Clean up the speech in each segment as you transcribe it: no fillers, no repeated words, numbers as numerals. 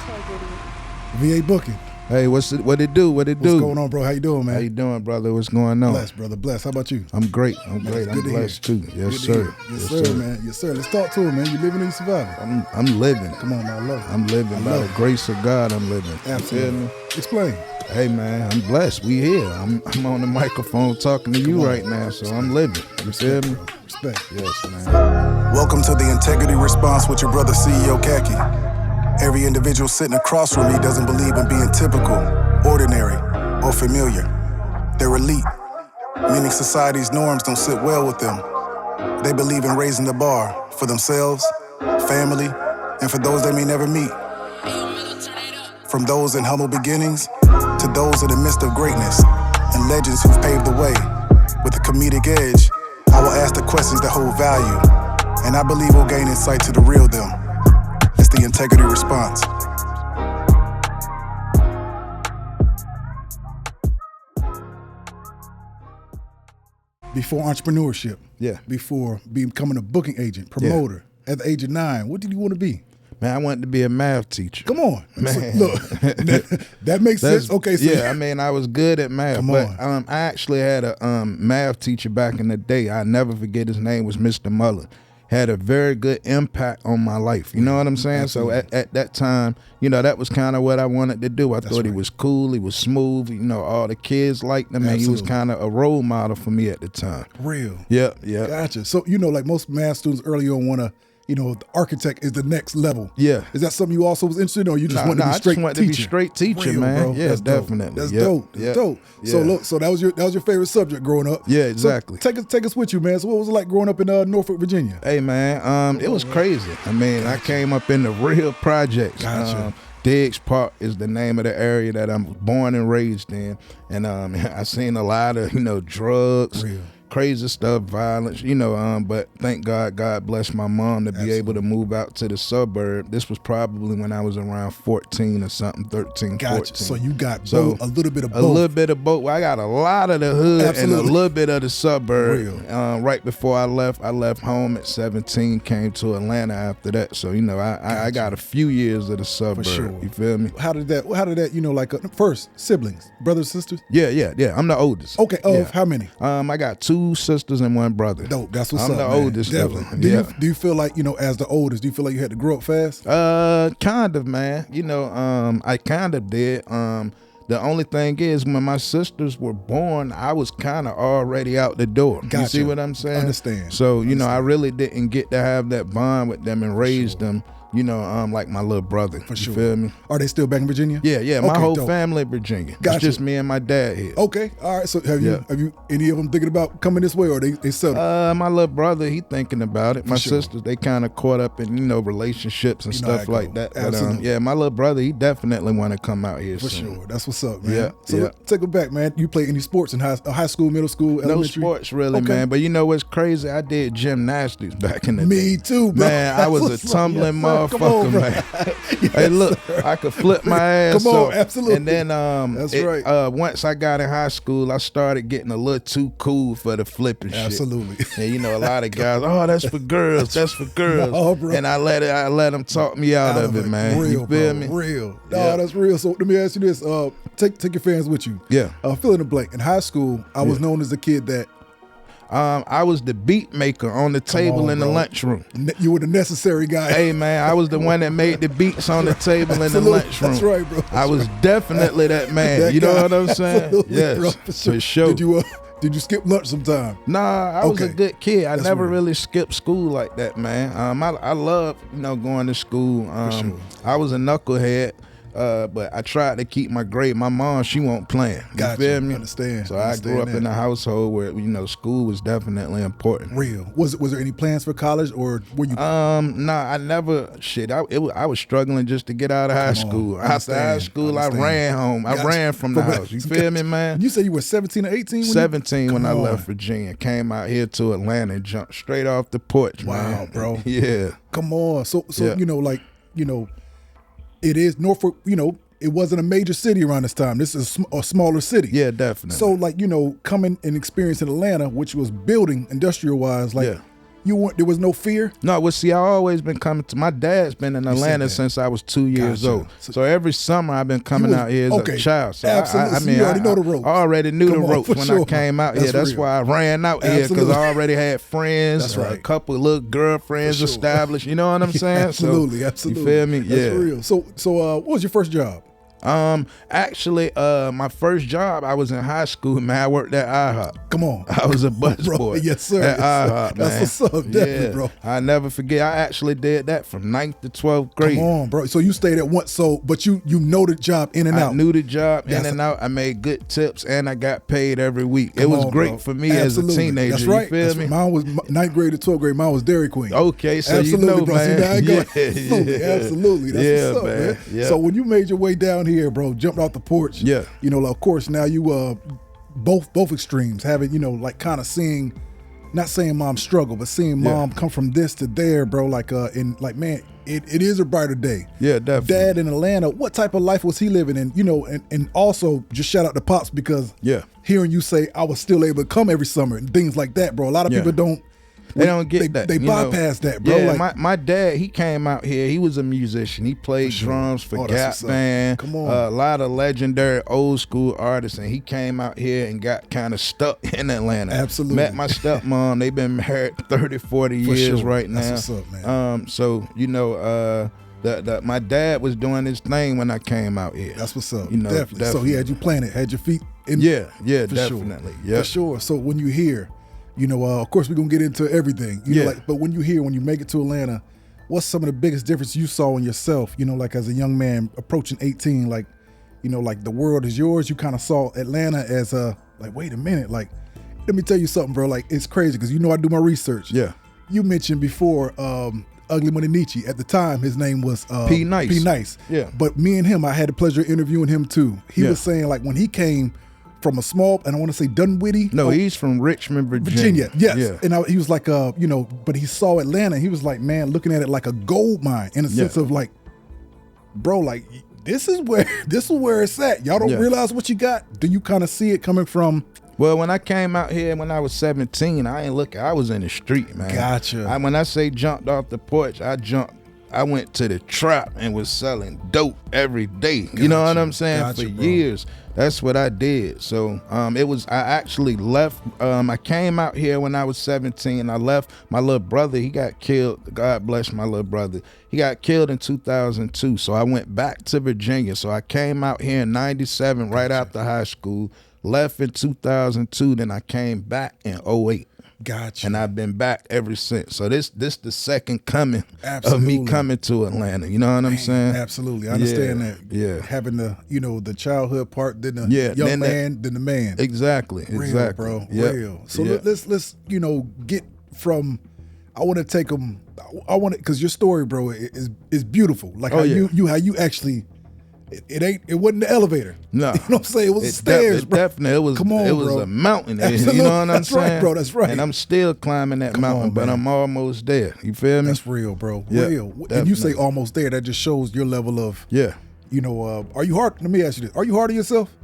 integrity. VA booking. Hey, what it do? What's going on, bro? How you doing, man? How you doing, brother? What's going on? Blessed, brother. Blessed. How about you? I'm great. I'm blessed too. Yes, sir. Yes, sir, man. Yes, sir. Let's talk to him, man. You living or you surviving? I'm living. Come on, man. I love it. I'm living by the grace of God. I'm living. Absolutely. Explain. Hey, man, I'm blessed. We here. I'm on the microphone talking to you right now, so I'm living. You feel me? Respect. Yes, man. Welcome to the Integrity Response with your brother CEO Khacki. Every individual sitting across from me doesn't believe in being typical, ordinary, or familiar. They're elite, meaning society's norms don't sit well with them. They believe in raising the bar for themselves, family, and for those they may never meet. From those in humble beginnings to those in the midst of greatness and legends who've paved the way. With a comedic edge, I will ask the questions that hold value, and I believe we'll gain insight to the real them. It's the Integrity Response. Before entrepreneurship, before becoming a booking agent, promoter, at the age of 9, what did you want to be? Man, I wanted to be a math teacher. Come on. Man. So, look, that makes sense. Okay, so yeah, I mean, I was good at math. I actually had a math teacher back in the day. I never forget his name was Mr. Muller. Had a very good impact on my life. You know what I'm saying? Absolutely. So at that time, you know, that was kind of what I wanted to do. I thought he was cool. He was smooth. You know, all the kids liked him. And he was kind of a role model for me at the time. Real. Yeah. Gotcha. So, you know, like most math students early on want to, you know, the architect is the next level. Yeah. Is that something you also was interested in, or you just wanted to be straight teacher? I just wanted to be straight teacher, Real, man. Bro. Yeah, That's definitely. That's dope. That's dope. Yeah. So look, so that was your favorite subject growing up. Yeah, exactly. So take us with you, man. So what was it like growing up in Norfolk, Virginia? Hey, man, it was crazy. I mean, I came up in the real projects. Gotcha. Diggs Park is the name of the area that I'm born and raised in, and I seen a lot of drugs. Real. Crazy stuff, violence, but thank God blessed my mom to be able to move out to the suburb. This was probably when I was around 14 or something, 13, gotcha. 14. So you got a little bit of both. A little bit of both. Well, I got a lot of the hood and a little bit of the suburb. Real. Right before I left home at 17, came to Atlanta after that. So, I got a few years of the suburb. For sure. You feel me? How did that, first, siblings, brothers, sisters? Yeah. I'm the oldest. Okay, how many? I got 2 sisters and 1 brother. Dope. That's what's I'm up, the man. oldest. Definitely. Do you feel like, as the oldest, do you feel like you had to grow up fast? Kind of, man. I kind of did. The only thing is, when my sisters were born, I was kind of already out the door. Gotcha. You see what I'm saying? Understand. So, I really didn't get to have that bond with them and raise them. Like my little brother. For sure. You feel me? Are they still back in Virginia? Yeah. My whole family in Virginia. Gotcha. It's just me and my dad here. Okay. All right. So have you any of them thinking about coming this way, or they settled? My little brother, he thinking about it. My sisters, they kind of caught up in, relationships and stuff like that. Absolutely. But my little brother, he definitely want to come out here For soon. sure. That's what's up, man. Yeah. So take it back, man. You play any sports in high school, middle school, elementary? No sports really, man. But you know what's crazy? I did gymnastics back in the day. Me too, bro. Man, I was a tumbling motherfucker, man. Yes, hey, look, I could flip my ass Come on, off. absolutely. And then That's right. Once I got in high school, I started getting a little too cool for the flipping shit. Absolutely. And a lot of guys, that's for girls, that's for girls. No, bro. And I let them talk me out of it, man. Real, you feel bro. me? Real. No, that's real. So let me ask you this. Take your fans with you. Yeah. Fill in the blank. In high school, I was known as the kid that I was the beat maker on the table in the lunchroom. You were the necessary guy. Hey, man, I was the one that made the beats on the table in the lunchroom. That's right, bro. I was definitely that man. That you know guy. what I'm saying? Absolutely, Yes, bro, for sure. Did you skip lunch sometime? Nah, I was a good kid. I never real. really skipped school like that, man. I love, going to school. sure. I was a knucklehead. But I tried to keep my grade. My mom, she won't playing. You Gotcha. feel me? Understand. So I grew up in a household where school was definitely important. Real. Was there any plans for college, or were you? Nah, I never. Shit, I was struggling just to get out of high school. After high school, I ran home. I ran from the house. You feel me, man? You said you were 17 or 18? 17 when I left Virginia. Came out here to Atlanta and jumped straight off the porch. Wow, man. bro. Yeah. Come on. So it is Norfolk, it wasn't a major city around this time. This is a smaller city. Yeah, definitely. So coming and experiencing Atlanta, which was building industrial wise, there was no fear? No, well, see, I always been coming to. My dad's been in Atlanta since I was 2 years old. So every summer I've been coming out here as a child. So absolutely. I mean, you already know the ropes. I already knew the ropes when I came out here. That's why I ran out here, because I already had friends. That's right. A couple of little girlfriends established. You know what I'm saying? Absolutely. You feel me? That's real. So what was your first job? Actually, my first job, I was in high school, man. I worked at IHOP. Come on. I was a busboy. Yes, sir. At IHOP, man. That's what's up, definitely, bro. I never forget. I actually did that from 9th to 12th grade. Come on, bro. So you stayed at once, but you know the job in and out. I knew the job in and out. I made good tips, and I got paid every week. It was great for me as a teenager. That's right. You feel me? Mine was 9th grade to 12th grade. Mine was Dairy Queen. Okay, so you know, bro. man. See, now I go. Absolutely. That's what's up, man. Yeah. So when you made your way down here, bro, jumped off the porch. Yeah. You know, of course, now you both extremes, having, you know, like kind of seeing, not saying mom struggle, but seeing mom come from this to there, bro. Like man, it is a brighter day. Yeah, definitely. Dad in Atlanta, what type of life was he living in? You know, and also just shout out to Pops, because hearing you say I was still able to come every summer and things like that, bro. A lot of people don't. They don't get that. They bypass that, bro. Yeah, like, my dad, he came out here. He was a musician. He played drums for Gap Band. Come on. A lot of legendary old school artists, and he came out here and got kind of stuck in Atlanta. Absolutely. Met my stepmom. They've been married 30, 40 years right now. That's what's up, man. So, you know, my dad was doing his thing when I came out here. That's what's up. You know, definitely. So he had you planted, had your feet in. Yeah, definitely. Sure. For sure. So when you hear, you know, of course we're gonna get into everything. You know, like, but when you make it to Atlanta, what's some of the biggest difference you saw in yourself? You know, like as a young man approaching 18, like, you know, like the world is yours. You kind of saw Atlanta as like, wait a minute, like, let me tell you something, bro. Like, it's crazy because you know I do my research. Yeah. You mentioned before Ugly Money Nietzsche. At the time, his name was P. Nice. P. Nice. Yeah. But me and him, I had the pleasure of interviewing him too. He was saying, like, when he came from a small, and I want to say Dunwoody. No, he's from Richmond, Virginia. Yes. Yeah. And he was like, you know, but he saw Atlanta. He was like, man, looking at it like a gold mine in a sense of like, bro, like this is where it's at. Y'all don't realize what you got. Do you kind of see it coming from? Well, when I came out here when I was 17, I was in the street, man. Gotcha. When I say jumped off the porch, I went to the trap and was selling dope every day. Gotcha. You know what I'm saying? For years. That's what I did. So I actually left. I came out here when I was 17. I left. My little brother, he got killed. God bless my little brother. He got killed in 2002. So I went back to Virginia. So I came out here in 97 right after high school. Left in 2002. Then I came back in 08. Gotcha. And I've been back ever since. So this the second coming of me coming to Atlanta. You know what I'm saying? Absolutely. I understand that. Yeah. Having the childhood part, then the young man, then the man. Exactly. Real, bro. Yep. Real. So let's get from. I want to take them. I want to, because your story, bro, is beautiful. Like how you actually. It wasn't the elevator. No. You know what I'm saying? It was the stairs, bro. Definitely. It was a mountain. Absolutely. You know what I'm saying? That's right, bro. That's right. And I'm still climbing that mountain, but I'm almost there. You feel me? That's real, bro. Yep, real. Definitely. And you say almost there, that just shows your level of, you know, are you hard? Let me ask you this. Are you hard on yourself?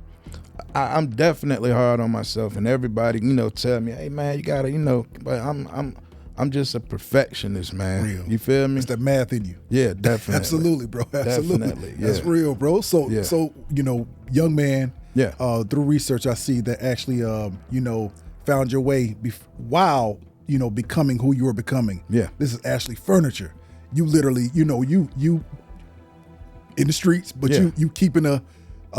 I'm definitely hard on myself, and everybody, you know, tell me, hey, man, you gotta, you know, but I'm just a perfectionist, man. Real. You feel me? It's that math in you. Yeah, definitely. Absolutely, bro. Absolutely. Definitely. Yeah. That's real, bro. So you know, young man. Yeah. Through research, I see that actually, you know, found your way while, you know, becoming who you were becoming. Yeah. This is actually furniture. You literally, you know, you in the streets, but you keeping a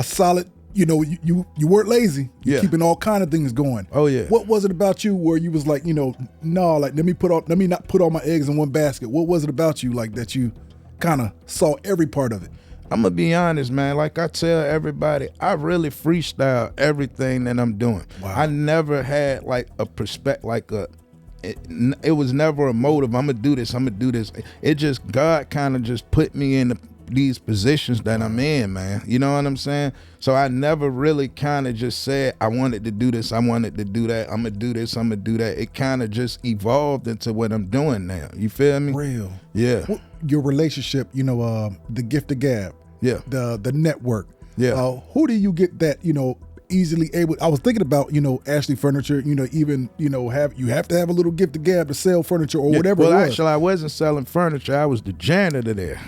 solid. You know, you weren't lazy. You're keeping all kind of things going. Oh yeah. What was it about you where you was like, you know, no, like let me not put all my eggs in one basket. What was it about you like that you kind of saw every part of it? I'm gonna be honest, man. Like I tell everybody, I really freestyle everything that I'm doing. Wow. I never had like a perspective, like it was never a motive. I'm gonna do this. It just, God kind of just put me in these positions that I'm in, man. You know what I'm saying? So I never really kind of just said, I wanted to do this, I wanted to do that, I'm gonna do this, I'm gonna do that. It kind of just evolved into what I'm doing now. You feel me? Real. Yeah. Your relationship, you know, the gift of gab. Yeah. The network. Yeah. Who do you get that, you know, easily able? I was thinking about, Ashley Furniture, even, you have to have a little gift to gab to sell furniture or whatever. Well, it was. actually, I wasn't selling furniture. I was the janitor there.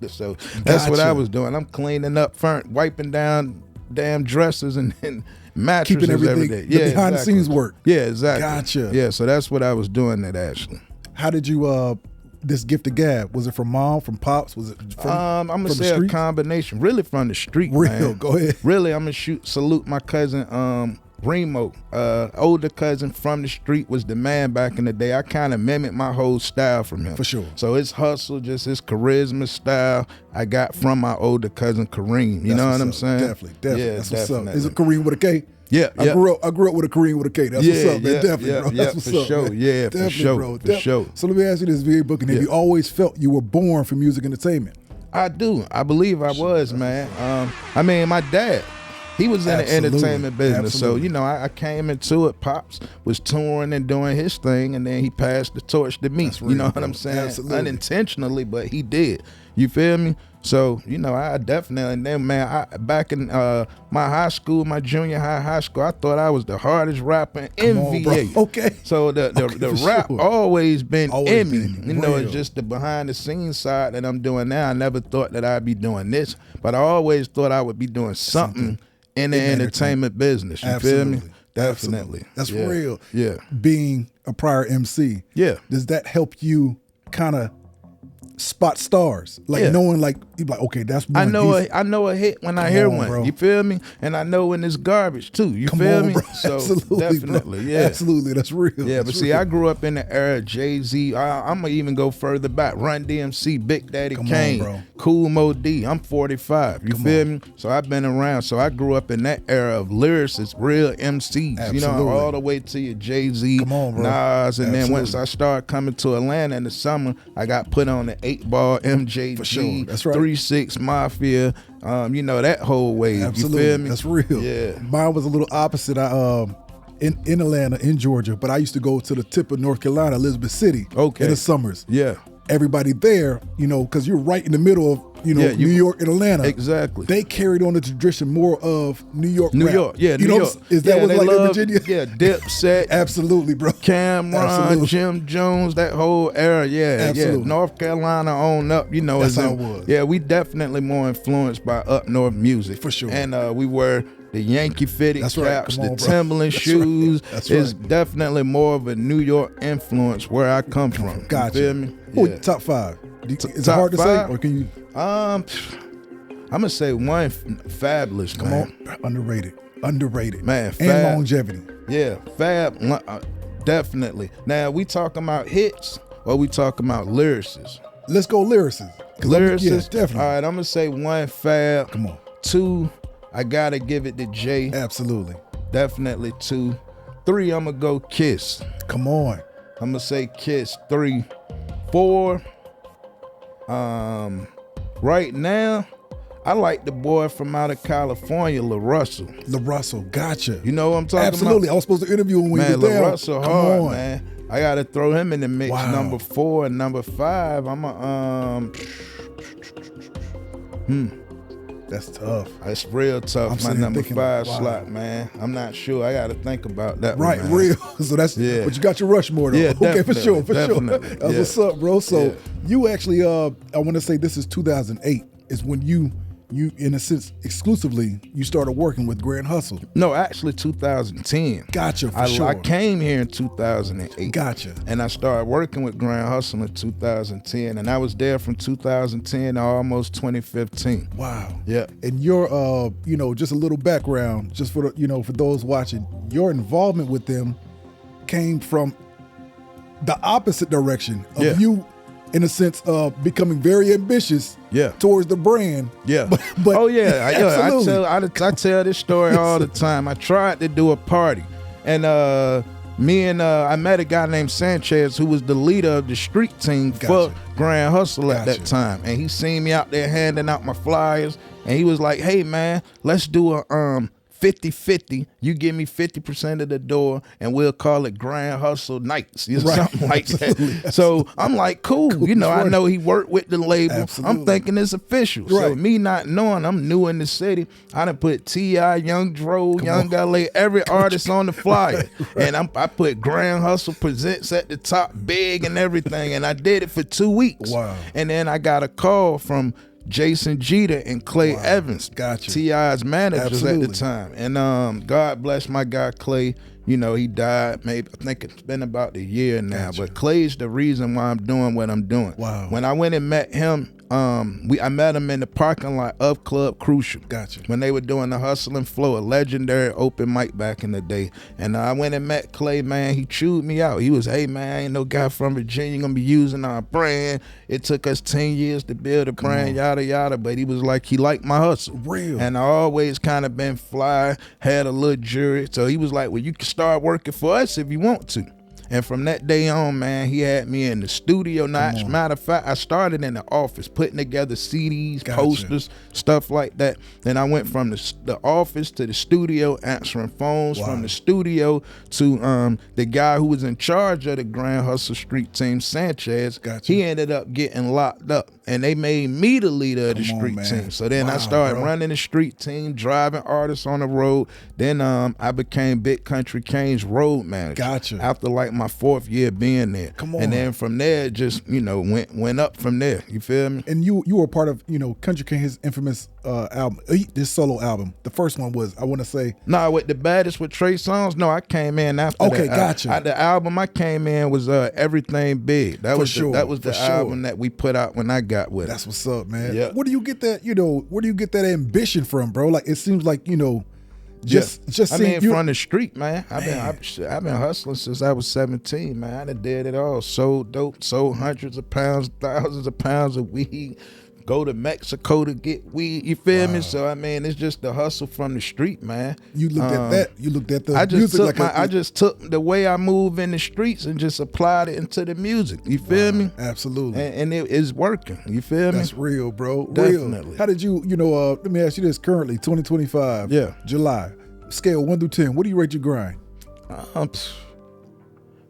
So that's what I was doing. I'm cleaning up, wiping down damn dressers and mattresses keeping everything, every day. The behind the scenes work. Yeah, exactly. Gotcha. Yeah, so that's what I was doing at Ashley. How did you, this gift to gab, was it from mom, from pops? Was it from I'm going to say a combination. Really from the street, man. Go ahead. Really, I'm going to salute my cousin, Remo, older cousin from the street, was the man back in the day. I kind of mimicked my whole style from him. For sure. So his hustle, just his charisma style, I got from my older cousin Kareem. You know what I'm saying? Definitely. Yeah, that's definitely. what's up. Is it Kareem with a K? Yeah, I grew up with a Kareem with a K. That's what's up, man. Definitely, bro. That's what's up, sure. man. Yeah, definitely, for sure, bro. for sure. So let me ask you this, V.A. Booking. Have you always felt you were born for music entertainment? I do. I believe I was, man. I mean, my dad, he was in the entertainment business. Absolutely. So, I came into it. Pops was touring and doing his thing, and then he passed the torch to me. That's real, you know what I'm saying? Absolutely. Unintentionally, but he did. You feel me? So, I definitely, and then, man, back in my high school, my junior high school, I thought I was the hardest rapper in VA. Okay. So the rap always been in me. Real. It's just the behind the scenes side that I'm doing now. I never thought that I'd be doing this, but I always thought I would be doing something in the entertainment business. You feel me? Definitely. That's real. Yeah. Being a prior MC. Yeah. Does that help you kind of spot stars, knowing you're like, okay, that's one. I know a hit when I hear one. Bro. You feel me? And I know when it's garbage too. You feel me? Bro. So absolutely, definitely, bro. yeah, absolutely, that's real. Yeah, but see, I grew up in the era of Jay-Z. I'm gonna even go further back. Run DMC, Big Daddy Kane, Cool Mo D. I'm 45. You feel me? So I've been around. So I grew up in that era of lyricists, real MCs. Absolutely. All the way to your Jay-Z, Nas, and then once I started coming to Atlanta in the summer, I got put on the 8-Ball, MJG, for sure. That's right. 3-6 Mafia, that whole wave. Absolutely. You feel me? That's real. Yeah. Mine was a little opposite. I in Atlanta, in Georgia, but I used to go to the tip of North Carolina, Elizabeth City, in the summers. Yeah. Everybody there, because you're right in the middle of, New York and Atlanta. Exactly. They carried on the tradition more of New York New rap. York, yeah, New York. Is that what's like in Virginia? Yeah, Dipset. Absolutely, bro. Cameron, Jim Jones, that whole era, yeah. North Carolina on up, That's how it was. Yeah, we definitely more influenced by up north music. For sure. And we were the Yankee fitted caps, the Timberland shoes. That's is definitely more of a New York influence where I come from. Gotcha. You feel me? Yeah. Top 5. Is it hard to say, or can you? I'm gonna say one, Fabulous. Come on, underrated, man. And longevity. Yeah, Fab, definitely. Now we talking about hits, or we talking about lyricists? Let's go lyricists. Lyricists, definitely. All right, I'm gonna say 1, Fab. Come on. 2, I gotta give it to Jay. Absolutely. Definitely 2. 3, I'm gonna go Kiss. Come on. I'm gonna say Kiss. 3, 4. Right now, I like the boy from out of California, La Russell. Gotcha. You know what I'm talking about? Absolutely. I was supposed to interview him when you were there. Man, La Russell hard, man. I gotta throw him in the mix. Wow. Number 4 and number 5. I'm That's tough. It's real tough. My number 5 slot, man. I'm not sure. I gotta think about that. Right, one, man. real. So that's but you got your Rushmore though. Yeah, okay, for sure. That's what's up, bro. So you actually, I want to say this is 2008 is when you in a sense exclusively you started working with Grand Hustle. No, actually 2010. Gotcha, for sure. I came here in 2008. Gotcha. And I started working with Grand Hustle in 2010, and I was there from 2010 to almost 2015. Wow. Yeah. And your just a little background, just for the, for those watching, your involvement with them came from the opposite direction of you, in a sense of becoming very ambitious towards the brand. Yeah. But I tell this story all the time. I tried to do a party, and I met a guy named Sanchez who was the leader of the street team for Grand Hustle at that time. And he seen me out there handing out my flyers, and he was like, "Hey man, let's do a 50-50. You give me 50% of the door, and we'll call it Grand Hustle Nights, something like that. So I'm like, cool. You know, I know he worked with the label. Absolutely. I'm thinking it's official. So me not knowing, I'm new in the city. I done put T.I., Young Dro, Young LA, every artist on the flyer. And I put Grand Hustle Presents at the top, big and everything. And I did it for 2 weeks. Wow. And then I got a call from Jason Jeter and Clay Evans, T.I.'s managers at the time. And God bless my guy Clay. You know, he died, maybe, I think it's been about a year now. But Clay's the reason why I'm doing what I'm doing. Wow. When I went and met him, I met him in the parking lot of Club Crucial. Gotcha. When they were doing the Hustle and Flow, a legendary open mic back in the day. And I went and met Clay, man. He chewed me out. He was, hey, man, I ain't no guy from Virginia gonna be using our brand. It took us 10 years to build a brand, yada, yada. But he was like, he liked my hustle. Real. And I always kind of been fly, had a little jury. So he was like, well, you can start working for us if you want to. And from that day on, man, he had me in the studio. Matter of fact, I started in the office, putting together CDs, posters, stuff like that. Then I went from the office to the studio, answering phones, from the studio to the guy who was in charge of the Grand Hustle Street team, Sanchez. He ended up getting locked up, and they made me the leader of the street team. So then I started running the street team, driving artists on the road. Then I became Big Country Kane's road manager. After like my 4th year being there. And then from there, just, you know, went up from there. You feel me? And you were part of, you know, Country Kane, his infamous album, this solo album. The first one was, I want to say. No, with the baddest with Trey Songz. No, I came in after that. Okay, gotcha. The album I came in was Everything Big. That was the album that we put out when I got with it. That's what's up, man. Yep. Where do you get that, you know, where do you get that ambition from, bro? Like, it seems like, you know, just I mean, from the street, man. I've been hustling since I was 17, man. I done did it all. Sold dope, sold hundreds of pounds, thousands of pounds of weed. Go to Mexico to get weed. You feel me? So I mean, it's just the hustle from the street, man. You looked at that. You looked at the music. I just took the way I move in the streets and just applied it into the music. You feel me? Absolutely. And it is working. You feel me? That's real, bro. Definitely. Real. How did you, you know, let me ask you this, currently, 2025, July, scale 1 through 10, what do you rate your grind?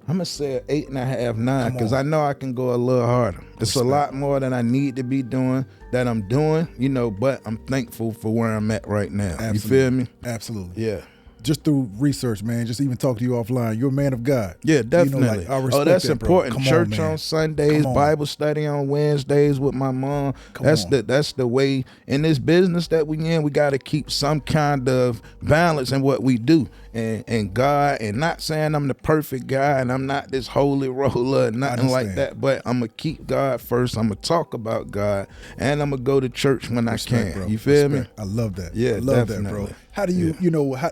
I'm gonna say an 8.5, 9, because I know I can go a little harder. It's a lot more than I need to be doing, that I'm doing, you know, but I'm thankful for where I'm at right now. Absolutely. You feel me? Absolutely. Yeah. Just through research, man, just even talking to you offline, you're a man of God. Yeah, definitely. You know, like, I respect that's that, important. Come Church on, on Sundays, Bible study on Wednesdays with my mom. That's the way in this business that we in. We got to keep some kind of balance in what we do. And God, and not saying I'm the perfect guy and I'm not this holy roller, nothing like that, but I'm going to keep God first. I'm going to talk about God, and I'm going to go to church when I can. Bro. You feel me? I love that. Yeah, I love definitely. that, bro. How do you, you know, how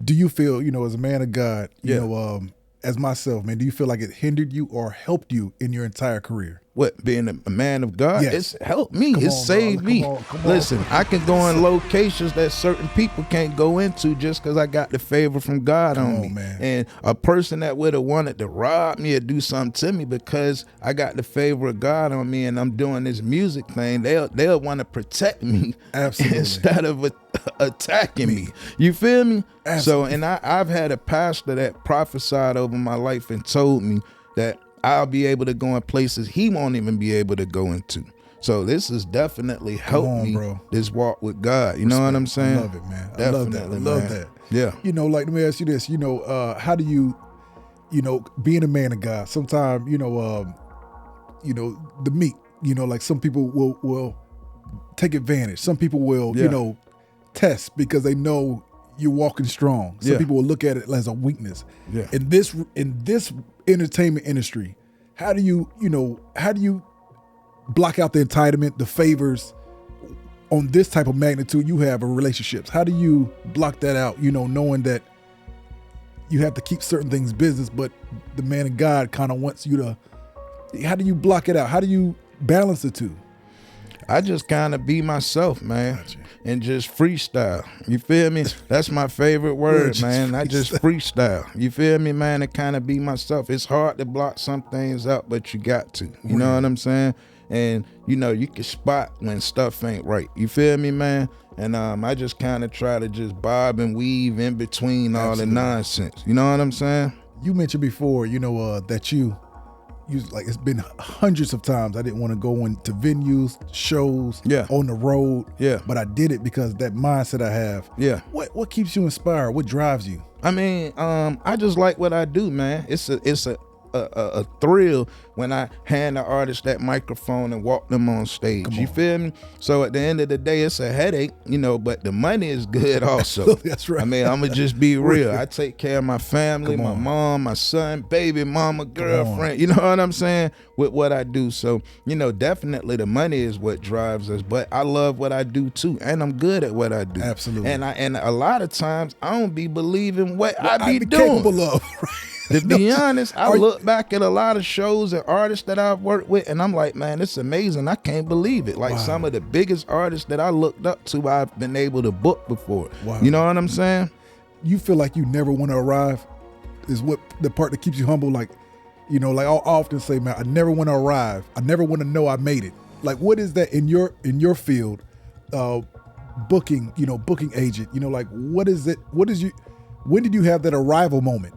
do you feel, you know, as a man of God, you know, as myself, man, do you feel like it hindered you or helped you in your entire career? What, being a man of God? Yes. It's helped me. It saved me. Listen, I can go in locations that certain people can't go into just because I got the favor from God on me. Man. And a person that would have wanted to rob me or do something to me because I got the favor of God on me and I'm doing this music thing, they'll want to protect me instead of attacking me. You feel me? Absolutely. So, and I've had a pastor that prophesied over my life and told me that I'll be able to go in places he won't even be able to go into. So this has definitely helped me, bro, this walk with God. You know what I'm saying? I love it, man. Definitely, I love that. Yeah. You know, like, let me ask you this. You know, how do you, you know, being a man of God, sometimes, you know, the meat, you know, like some people will take advantage. Some people will, you know, test because they know you're walking strong. Some people will look at it as a weakness. Yeah. In this entertainment industry, how do you block out the entitlement, the favors on this type of magnitude you have of relationships? How do you block that out, you know, knowing that you have to keep certain things business, but the man of God kind of wants you to, how do you block it out? How do you balance the two? I just kind of be myself, man, and just freestyle. You feel me? That's my favorite word, man. I just freestyle. You feel me, man? And kind of be myself. It's hard to block some things out, but you got to. You know what I'm saying? and you can spot when stuff ain't right. You feel me, man? And I just kind of try to just bob and weave in between all the nonsense. You know what I'm saying? You mentioned before, that you like, it's been hundreds of times I didn't want to go into venues, shows, on the road. Yeah. But I did it because that mindset I have. Yeah. What keeps you inspired? What drives you? I mean, I just like what I do, man. It's a thrill when I hand the artist that microphone and walk them on stage. You feel me? So at the end of the day, it's a headache, but the money is good also. That's right. I mean, I'm gonna just be real. I take care of my family, my mom, my son, baby mama, girlfriend. You know what I'm saying? With what I do. So, definitely the money is what drives us. But I love what I do too, and I'm good at what I do. Absolutely. And a lot of times I don't be believing what I be doing. Capable of. To be honest, I look back at a lot of shows and artists that I've worked with, and I'm like, man, it's amazing. I can't believe it. Like some of the biggest artists that I looked up to, I've been able to book before. Wow. You know what I'm saying? You feel like you never want to arrive is what the part that keeps you humble. Like, like I often say, man, I never want to arrive. I never want to know I made it. Like, what is that in your field, booking agent? Like, what is it? When did you have that arrival moment?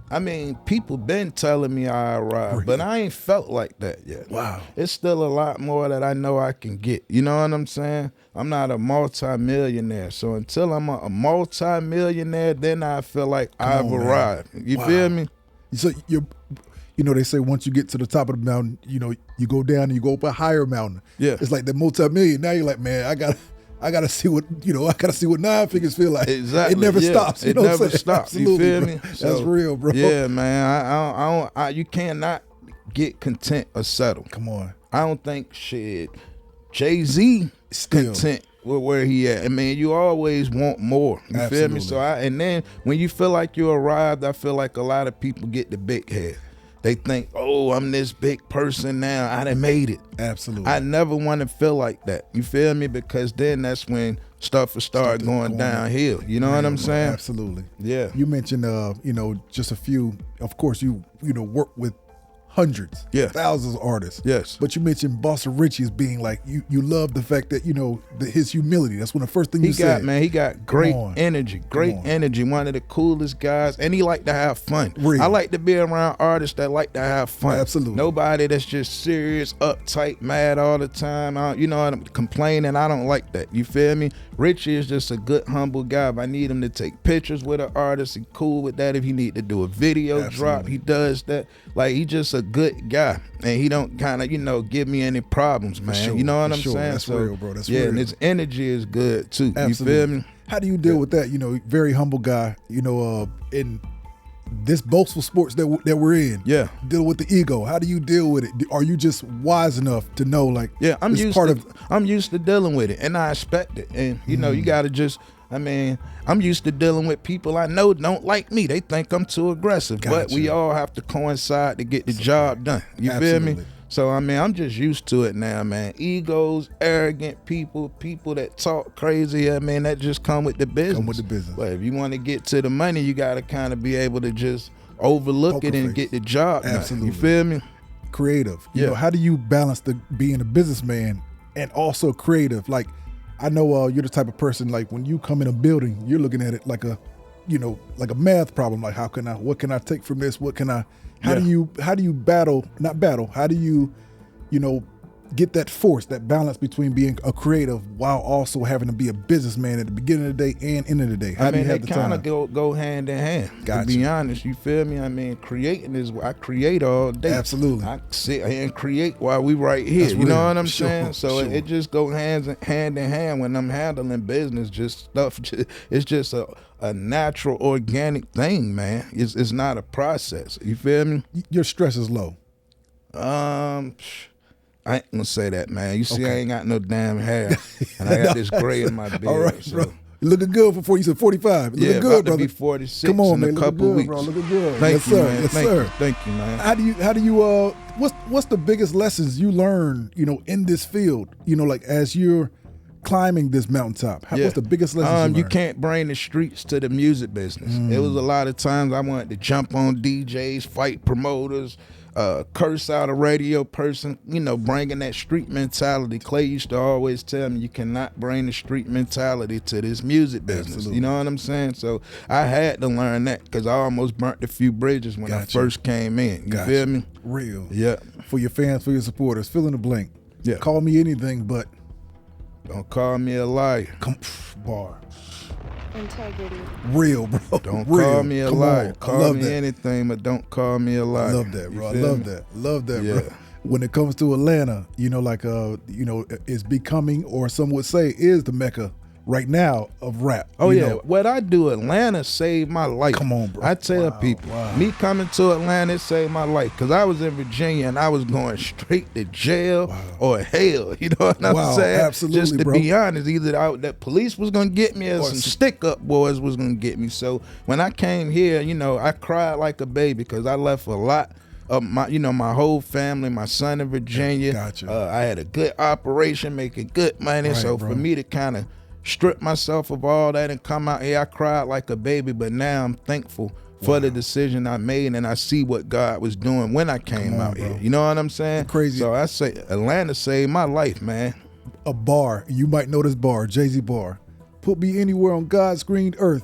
I mean, people been telling me I arrived, but I ain't felt like that yet. Wow. It's still a lot more that I know I can get. You know what I'm saying? I'm not a multi-millionaire. So until I'm a multi-millionaire, then I feel like I've arrived. You feel me? So they say once you get to the top of the mountain, you go down and you go up a higher mountain. Yeah. It's like the multi-million. Now you're like, man, I gotta see what I gotta see what 9 figures feel like. Exactly. It never stops. It never stops. Absolutely, you feel bro. me? That's real, bro. Yeah, man. You cannot get content or settle. Come on. I don't think Jay-Z is content with where he at. I mean, you always want more. You feel me? So and then when you feel like you arrived, I feel like a lot of people get the big head. They think, oh, I'm this big person now. I done made it. Absolutely. I never want to feel like that. You feel me? Because then that's when stuff will start going downhill. You know what I'm saying? Absolutely. Yeah. You mentioned, just a few. Of course, you work with hundreds, thousands of artists. Yes. But you mentioned Bossa Richie as being like, you love the fact that, his humility. That's one of the first things you said. He got great energy, one of the coolest guys, and he like to have fun. Real. I like to be around artists that like to have fun. Absolutely. Nobody that's just serious, uptight, mad all the time. I'm complaining. I don't like that. You feel me? Richie is just a good, humble guy. If I need him to take pictures with an artist, he cool with that. If he need to do a video drop, he does that. Like, he just a good guy, and he don't kind of give me any problems, man. Sure, you know what I'm saying? That's real, bro. That's real. And his energy is good too. Absolutely. You feel me? How do you deal with that? Very humble guy. In this boastful sports that we're in. Yeah. Deal with the ego. How do you deal with it? Are you just wise enough to know, like, I'm used to dealing with it, and I expect it. And you gotta just. I'm used to dealing with people I know don't like me. They think I'm too aggressive. Gotcha. But we all have to coincide to get the job done. You feel me? So, I'm just used to it now, man. Egos, arrogant people that talk crazy, that just come with the business. But if you want to get to the money, you got to kind of be able to just overlook it and get the job done. Absolutely. You feel me? Creative. You know, how do you balance being a businessman and also creative? Like, I know you're the type of person, like, when you come in a building, you're looking at it like a math problem. Like, what can I take from this? How do you get that force, that balance between being a creative while also having to be a businessman at the beginning of the day and end of the day? How do you have the time? They kind of go hand in hand. Gotcha. To be honest, you feel me? Creating is I create all day. Absolutely. I sit and create while we right here. That's you know what I'm saying? So it just go hand in hand when I'm handling business. It's just a natural, organic thing, man. It's not a process. You feel me? Your stress is low. I ain't gonna say that, man. You see, I ain't got no damn hair, and I got this gray in my beard. All right, so. Bro. You looking good before you said 45. You looking good, brother. Be 46. Come on, man. In a couple weeks. Bro. Looking good. Thank you, man. Yes, sir. Thank you, man. How do you what's the biggest lessons you learn, in this field? Like, as you're climbing this mountaintop, what's the biggest lesson you can't bring the streets to the music business. It was a lot of times I wanted to jump on DJs, fight promoters, curse out a radio person, you know, bringing that street mentality. Clay used to always tell me, you cannot bring the street mentality to this music business. Absolutely. You know what I'm saying? So I had to learn that because I almost burnt a few bridges when I first came in. You feel me? Real. Yeah. For your fans, for your supporters, fill in the blank. Yeah. Call me anything but. Don't call me a liar. Bar. Integrity. Real, bro. Don't Real. call me a liar. Call me anything, but don't call me a liar. I love that, bro. I love that. Love that, yeah. bro. When it comes to Atlanta, you know, like you know, it's becoming, or some would say, is the Mecca right now of rap. Oh you yeah, know. what I do, Atlanta saved my life. Come on, bro. I tell people, me coming to Atlanta, it saved my life because I was in Virginia and I was going straight to jail or hell. You know what I'm saying? Absolutely, just to bro. be honest, either the police was gonna get me or some stick-up boys was gonna get me. So when I came here, you know, I cried like a baby because I left a lot of my, you know, my whole family, my son in Virginia. Gotcha. I had a good operation, making good money. Right, so bro. for me to kind of strip myself of all that and come out here, I cried like a baby, but now I'm thankful for the decision I made, and I see what God was doing when I came out here. You know what I'm saying? Crazy. So I say Atlanta saved my life, man. A bar, you might know this bar, Jay-Z bar. Put me anywhere on God's green earth,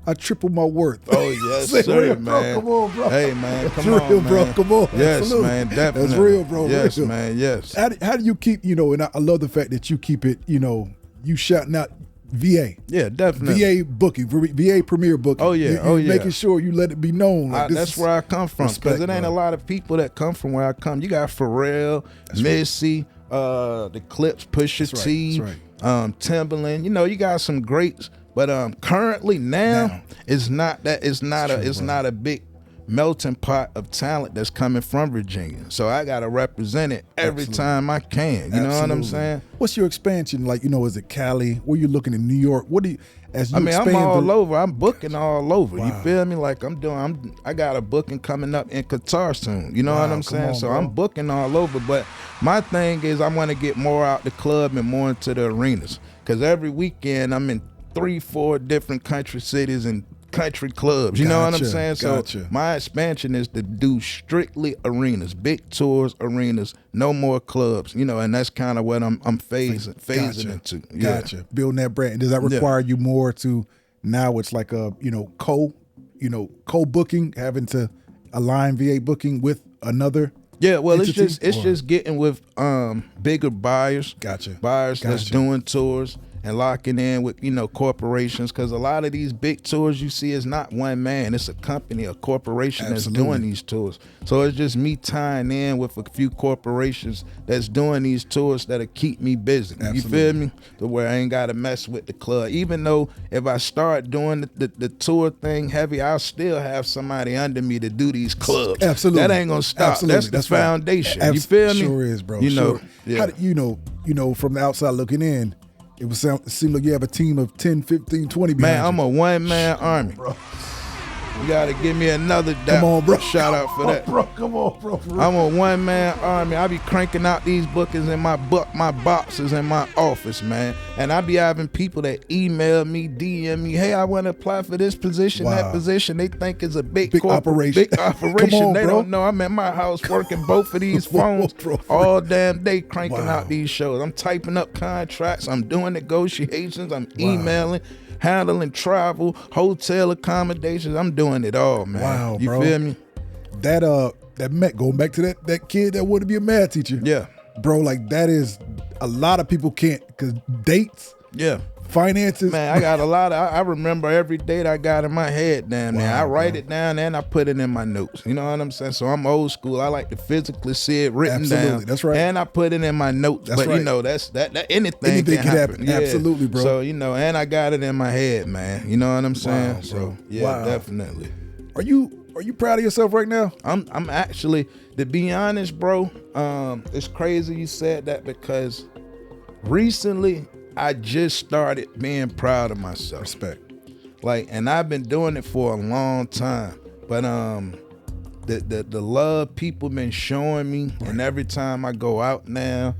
I triple my worth. Oh yes, sir, real, man. Bro. Come on, bro. Hey, man, come That's on, real, man. bro. Come on. Yes, Absolutely. man, definitely. That's real, bro. Yes, real. man, yes. How do you keep, you know, and I love the fact that you keep it, you know, you shouting out VA. Yeah, definitely. VA booking, VA premier booking. Oh yeah, You're making sure you let it be known. Like, that's where I come from, because it ain't a lot of people that come from where I come. You got Pharrell, Missy, the Clips, Pusha T, Timbaland. You know, you got some greats, but currently now it's not that. It's not a big melting pot of talent that's coming from Virginia. So I gotta represent it every time I can. You know what I'm saying? What's your expansion like? You know, is it Cali? Where you looking in New York? What do you? As you expand, I'm all over. I'm booking all over. You feel me? Like I got a booking coming up in Qatar soon. You know what I'm saying? So I'm booking all over. But my thing is, I want to get more out the club and more into the arenas. Because every weekend I'm in 3-4 different country cities and country clubs. You know what I'm saying? So my expansion is to do strictly arenas, big tours, arenas, no more clubs. You know, and that's kind of what I'm phasing into. Yeah. Gotcha. Building that brand. Does that require you more to now? It's like a co-booking, having to align VA booking with another. Yeah, well, it's just getting with bigger buyers. Buyers that's doing tours and locking in with, you know, corporations, because a lot of these big tours you see is not one man, it's a company, a corporation that's doing these tours. So it's just me tying in with a few corporations that's doing these tours that'll keep me busy. You feel me? To where I ain't gotta mess with the club. Even though if I start doing the tour thing heavy, I'll still have somebody under me to do these clubs. Absolutely. That ain't gonna stop. That's the foundation. You feel me? Sure is, bro. You know, How do, you know, from the outside looking in, it seemed like you have a team of 10, 15, 20 behind Man, I'm a one-man army. Bro. You gotta give me another shout out for that. Bro, come on, bro. I'm a one-man army. I be cranking out these bookings in my boxes in my office, man. And I be having people that email me, DM me, hey, I want to apply for this position, that position. They think it's a big operation. Big operation. Come on, they bro. don't know I'm at my house working both of these phones all damn day cranking out these shows. I'm typing up contracts. I'm doing negotiations. I'm emailing. Handling travel, hotel accommodations. I'm doing it all, man. Wow, you bro. feel me? That Met, going back to that kid that wanted to be a math teacher. Yeah. Bro, like that is, a lot of people can't, because dates. Yeah. Finances. Man, I got a lot of, I remember every date I got in my head down there. I write it down and I put it in my notes. You know what I'm saying? So I'm old school. I like to physically see it written down. That's right. And I put it in my notes. That's but you know, that anything can happen. Yeah. Absolutely, bro. So, you know, and I got it in my head, man. You know what I'm saying? Wow, so yeah, definitely. Are you proud of yourself right now? I'm actually, to be honest, bro, it's crazy you said that, because recently I just started being proud of myself. Respect. Like, and I've been doing it for a long time. But the love people been showing me, and every time I go out now,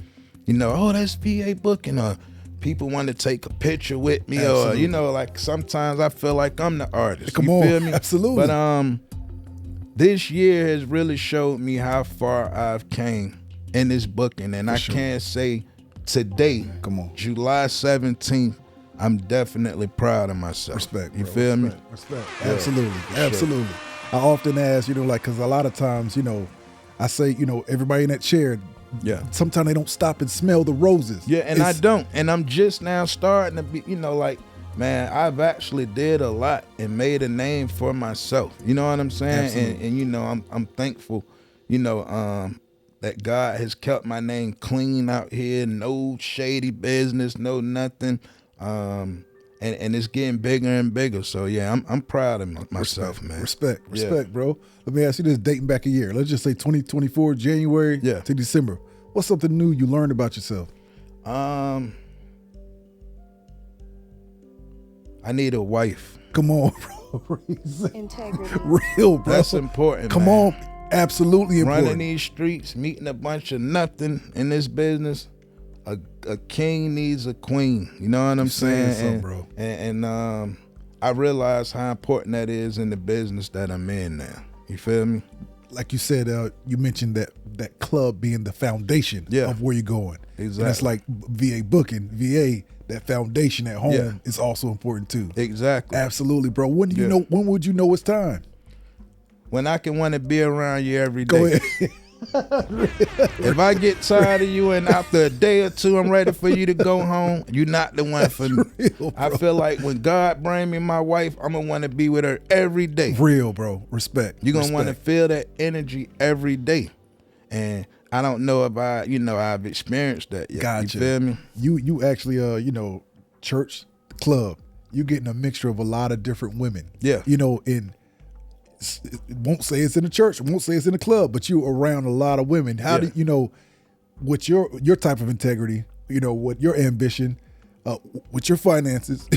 you know, oh, that's VA booking, or people want to take a picture with me, or, you know, like sometimes I feel like I'm the artist. Come you on, feel me? Absolutely. But this year has really showed me how far I've came in this booking, and I can't say today, July 17th, I'm definitely proud of myself. Respect, you feel me? Respect. Yeah, Absolutely. I often ask, like, because a lot of times, I say, everybody in that chair, sometimes they don't stop and smell the roses. Yeah, and I don't. And I'm just now starting to be, like, man, I've actually did a lot and made a name for myself. You know what I'm saying? And I'm thankful, that God has kept my name clean out here. No shady business, no nothing. And it's getting bigger and bigger. So yeah, I'm proud of myself, man. Respect, bro. Let me ask you this, dating back a year. Let's just say 2024, January to December. What's something new you learned about yourself? I need a wife. Come on, bro. Integrity. Real, bro. That's important. Come man. on. Absolutely important. Running these streets, meeting a bunch of nothing in this business. A king needs a queen. You know what I'm saying? Bro. And I realize how important that is in the business that I'm in now. You feel me? Like you said, you mentioned that club being the foundation of where you're going. Exactly. And that's like VA booking. VA, that foundation at home is also important too. Exactly. Absolutely, bro. When do you know? When would you know it's time? When I can want to be around you every day. Go ahead. If I get tired of you and after a day or two I'm ready for you to go home, you're not the one for me. Real, I feel like when God bring me my wife, I'm gonna want to be with her every day. Real, bro. Respect. You're gonna want to feel that energy every day. And I don't know if I've experienced that yet. Gotcha. You feel me? You actually church, club, you getting a mixture of a lot of different women. Yeah. Won't say it's in the church, won't say it's in the club, but you around a lot of women. How do with your type of integrity, with your ambition, with your finances,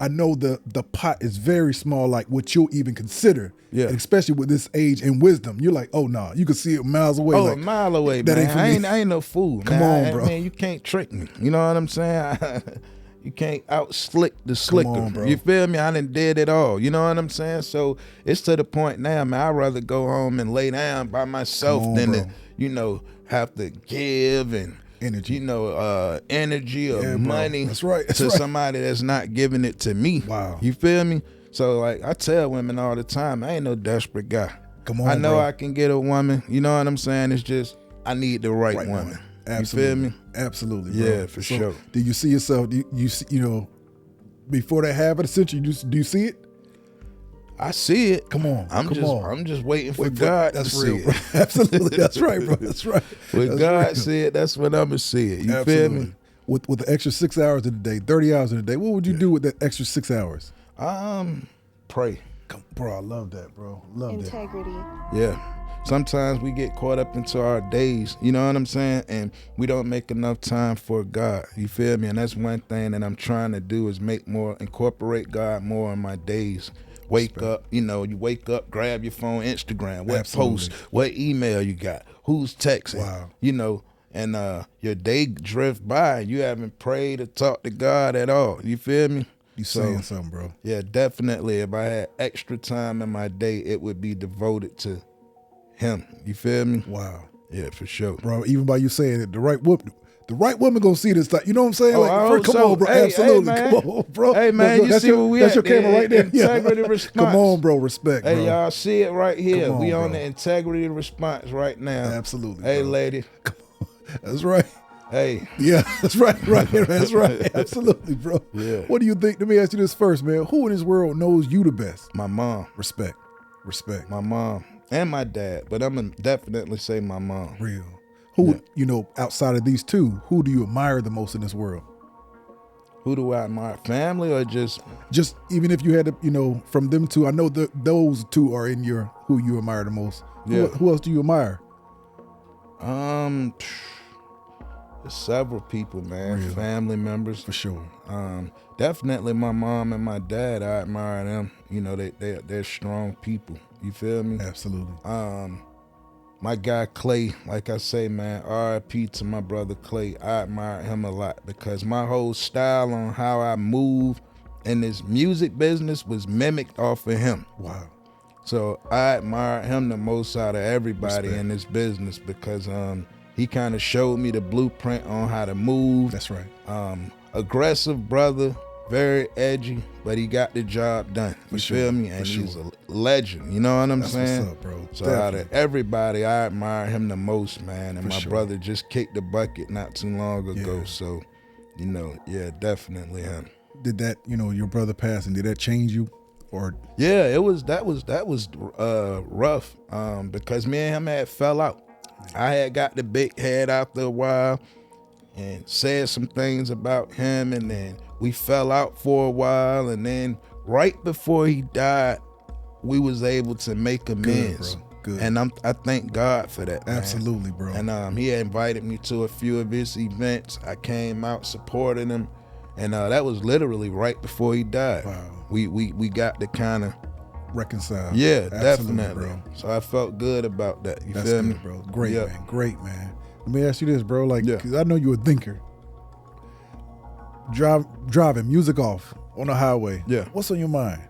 I know the pot is very small, like what you'll even consider. Yeah. And especially with this age and wisdom. You're like, oh no, you can see it miles away. Oh, like, a mile away, that man. I ain't no fool. Come man. on, bro. Man, you can't trick me. You know what I'm saying? You can't out slick the slicker. Come on, bro. You feel me? I done did it all. You know what I'm saying? So it's to the point now, man, I'd rather go home and lay down by myself than to, have to give and energy, energy or money to somebody that's not giving it to me. Wow. You feel me? So like I tell women all the time, I ain't no desperate guy. Come on, I know bro. I can get a woman. You know what I'm saying? It's just I need the right woman. Absolutely. You feel me? Absolutely, bro. Yeah, for sure. Do you see yourself? Before that half of the century, do you see it? I see it. Come on, I'm just waiting for God to see it. Absolutely, that's right, bro. That's right. When God see it, that's when I'm gonna see it. You feel me? With the extra 6 hours in a day, 30 hours in a day, what would you do with that extra 6 hours? Pray. Bro, I love that, bro. Love Integrity. that. Yeah. Sometimes we get caught up into our days, you know what I'm saying? And we don't make enough time for God, you feel me? And that's one thing that I'm trying to do is incorporate God more in my days. Wake up, you wake up, grab your phone, Instagram, what post, what email you got, who's texting, and your day drift by and you haven't prayed or talked to God at all, you feel me? You saying something, bro. Yeah, definitely. If I had extra time in my day, it would be devoted to him. You feel me? Wow. Yeah, for sure. Bro, even by you saying it, the right woman gonna see this stuff. You know what I'm saying? Come on, bro. Hey, absolutely. Hey, come on, bro. Hey, man, you see where we that's at? That's your camera right there. Integrity response. Come on, bro. Respect, bro. Hey, y'all see it right here. Come on, we on bro. the integrity response right now. Absolutely. Hey, bro. lady. Come on. That's right. Hey. Yeah, that's right. That's right. Absolutely, bro. Yeah. What do you think? Let me ask you this first, man. Who in this world knows you the best? My mom. Respect. My mom. And my dad, but I'm gonna definitely say my mom. Real. Who, outside of these two, who do you admire the most in this world? Who do I admire? Family or just even if you had to, from them two, I know those two are in who you admire the most. Yeah. Who else do you admire? There's several people, man. Real. Family members. For sure. Definitely my mom and my dad, I admire them. They're strong people. You feel me? Absolutely. My guy Clay, like I say, man, R.I.P. to my brother Clay. I admire him a lot because my whole style on how I move in this music business was mimicked off of him. Wow. So I admire him the most out of everybody Respect. in this business because he kind of showed me the blueprint on how to move. That's right. Aggressive brother, very edgy, but he got the job done. You feel me? And he's a legend. You know what I'm saying? What's up, bro. So out of everybody, I admire him the most, man. And my brother just kicked the bucket not too long ago. Yeah. So, you know, yeah, definitely him. Did that, you know, your brother passing, did that change you? Or yeah, that was rough because me and him had fell out. I had got the big head after a while and said some things about him, and then we fell out for a while, and then right before he died, we was able to make amends. Good, bro. Good. And I thank God for that. Absolutely, man. bro. And he had invited me to a few of his events. I came out supporting him, and that was literally right before he died. Wow. We got to kind of reconcile. Yeah, absolutely, definitely, bro. So I felt good about that. You That's feel good, me, bro? Great, man. Great, man. Let me ask you this, bro. Like, cause I know you're a thinker. Driving music off on the highway. Yeah. What's on your mind?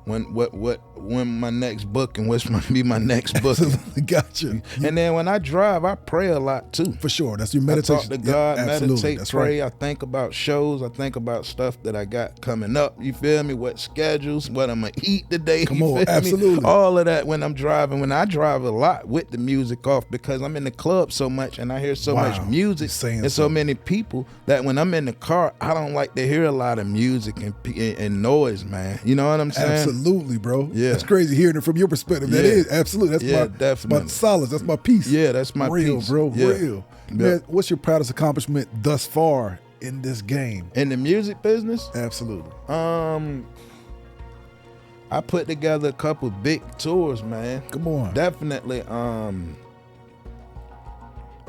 When my next booking, what's gonna be my next booking? Gotcha. And then when I drive, I pray a lot too. For sure. That's your meditation. I talk to God, meditate, That's pray. right. I think about shows. I think about stuff that I got coming up. You feel me? What schedules, what I'm gonna eat today. Come on, absolutely. All of that when I'm driving. When I drive a lot with the music off because I'm in the club so much and I hear so much music and so many people that when I'm in the car, I don't like to hear a lot of music and noise, man. You know what I'm saying? Absolutely, bro. Yeah. That's crazy hearing it from your perspective. That is absolutely. That's definitely. my solace. That's my peace. Yeah, that's my real, peace. bro. Yeah. Real. Man, what's your proudest accomplishment thus far in this game? In the music business? Absolutely. I put together a couple big tours, man. Come on. Definitely.